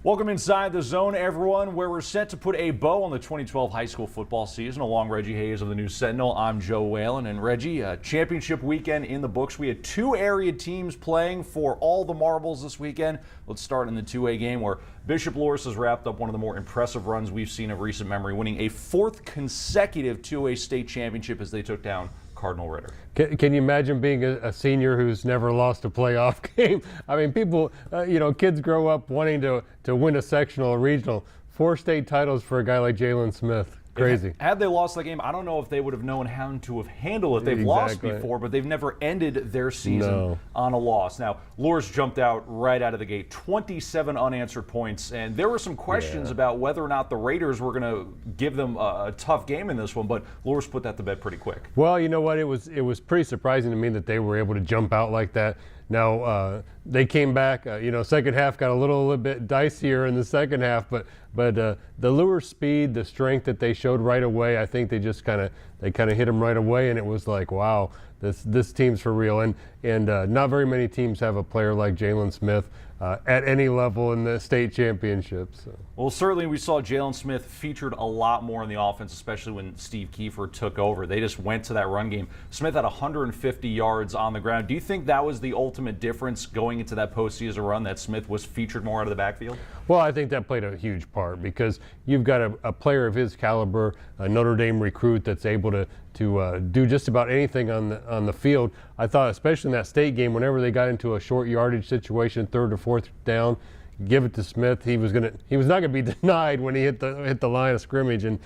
Welcome inside the zone, everyone, where we're set to put a bow on the 2012 high school football season. Along Reggie Hayes of the News Sentinel, I'm Joe Whalen. And Reggie, championship weekend in the books. We had two area teams playing for all the marbles this weekend. Let's start in the 2A game where Bishop Loras has wrapped up one of the more impressive runs we've seen of recent memory, winning a fourth consecutive 2A state championship as they took down Cardinal Ritter. Can you imagine being a senior who's never lost a playoff game? I mean, people, kids grow up wanting to win a sectional or regional. 4 state titles for a guy like Jalen Smith. Crazy. Had they lost the game, I don't know if they would have known how to have handled it. They've lost before, but they've never ended their season on a loss. Now, Loras jumped out right out of the gate, 27 unanswered points, and there were some questions about whether or not the Raiders were going to give them a tough game in this one, but Loras put that to bed pretty quick. Well, you know what? It was pretty surprising to me that they were able to jump out like that. Now, they came back, second half got a little bit dicier in the second half, but the Loras speed, the strength that they showed right away, I think they just kind of hit them right away, and it was like, wow, this team's for real. And not very many teams have a player like Jalen Smith at any level in the state championship. So. Well, certainly we saw Jalen Smith featured a lot more in the offense, especially when Steve Kiefer took over. They just went to that run game. Smith had 150 yards on the ground. Do you think that was the ultimate difference going into that postseason run, that Smith was featured more out of the backfield? Well, I think that played a huge part because you've got a player of his caliber, a Notre Dame recruit that's able to do just about anything on the field. I thought, especially in that state game, whenever they got into a short yardage situation, 3rd or 4th down, give it to Smith. He was not gonna be denied when he hit the line of scrimmage, and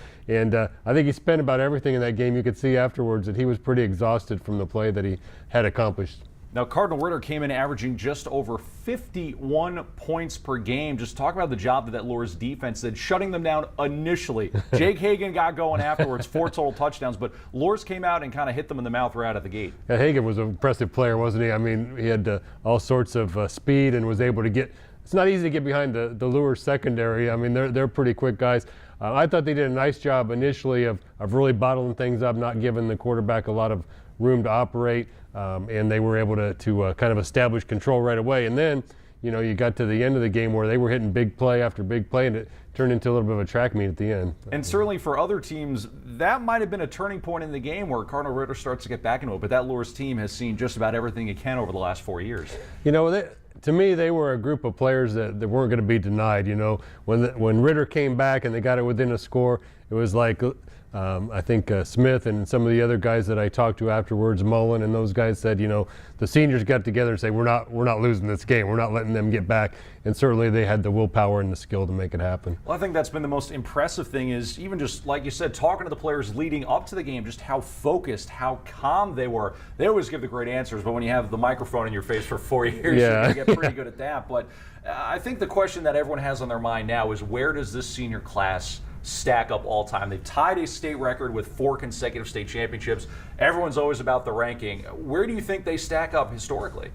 I think he spent about everything in that game. You could see afterwards that he was pretty exhausted from the play that he had accomplished. Now, Cardinal Ritter came in averaging just over 51 points per game. Just talk about the job that Loras defense did, shutting them down initially. Jake Hagan got going afterwards, 4 total touchdowns, but Loras came out and kind of hit them in the mouth right out of the gate. Yeah, Hagan was an impressive player, wasn't he? I mean, he had all sorts of speed and was able to get. It's not easy to get behind the Loras secondary. I mean, they're pretty quick guys. I thought they did a nice job initially of really bottling things up, not giving the quarterback a lot of room to operate, and they were able to kind of establish control right away. And then, you got to the end of the game where they were hitting big play after big play, and it turned into a little bit of a track meet at the end. And certainly for other teams, that might have been a turning point in the game where Cardinal Ritter starts to get back into it. But that Loras team has seen just about everything it can over the last 4 years. To me, they were a group of players that weren't going to be denied. When Ritter came back and they got it within a score, it was like I think Smith and some of the other guys that I talked to afterwards, Mullen and those guys said, the seniors got together and say, we're not losing this game. We're not letting them get back. And certainly they had the willpower and the skill to make it happen. Well, I think that's been the most impressive thing is even just like you said, talking to the players leading up to the game, just how focused, how calm they were. They always give the great answers, but when you have the microphone in your face for 4 years, you get pretty good at that. But I think the question that everyone has on their mind now is where does this senior class stack up all time? They've tied a state record with 4 consecutive state championships. Everyone's always about the ranking. Where do you think they stack up historically?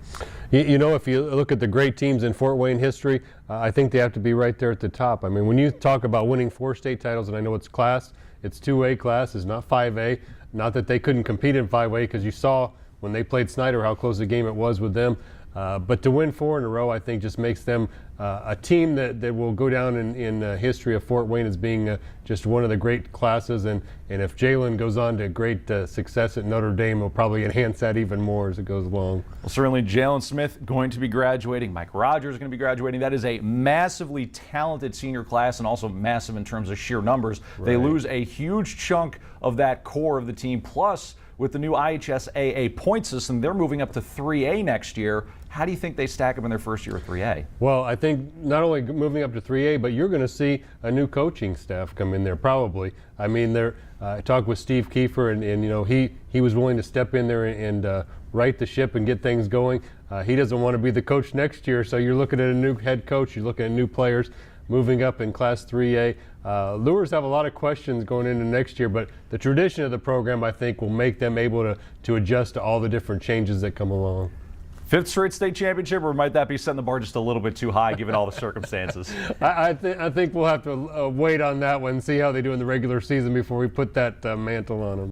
If you look at the great teams in Fort Wayne history, I think they have to be right there at the top. I mean, when you talk about winning 4 state titles, and I know it's 2A class, it's not 5A. Not that they couldn't compete in 5A, because you saw when they played Snyder how close the game it was with them. But to win 4 in a row, I think just makes them a team that will go down in history of Fort Wayne as being just one of the great classes. And if Jalen goes on to great success at Notre Dame, he'll probably enhance that even more as it goes along. Well, certainly Jalen Smith going to be graduating. Mike Rogers is going to be graduating. That is a massively talented senior class, and also massive in terms of sheer numbers. Right. They lose a huge chunk of that core of the team. Plus, with the new IHSAA point system, they're moving up to 3A next year. How do you think they stack up in their first year of 3A? Well, I think not only moving up to 3A, but you're going to see a new coaching staff come in there probably. I mean, I talked with Steve Kiefer, and he was willing to step in there and right the ship and get things going. He doesn't want to be the coach next year, so you're looking at a new head coach, you're looking at new players moving up in Class 3A. Luers have a lot of questions going into next year, but the tradition of the program, I think, will make them able to adjust to all the different changes that come along. 5th straight state championship, or might that be setting the bar just a little bit too high given all the circumstances? I think we'll have to wait on that one, see how they do in the regular season before we put that mantle on them.